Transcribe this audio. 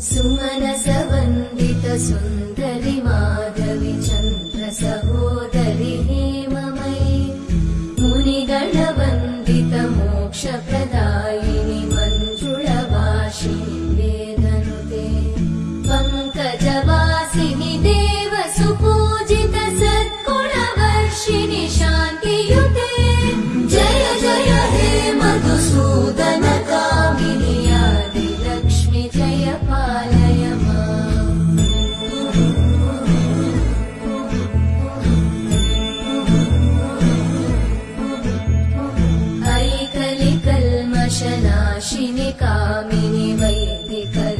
सुमनसवन्दित सुन्दरि माधवि चन्द्र सहोदरि हेममयि मुनिगणवन्दित मोक्षप्रदायिनि मञ्जुळभाषिणि वेदनुते पङ्कजवासिनि देव सुपूजित सद्गुणवर्षिणि शान्तियुते जय जय हे मधुसूदन कामिनि आदिलक्ष्मि जय पालय माम् ऐकलिकल्मषनाशिनि कामिनि वैदिकरूपिणि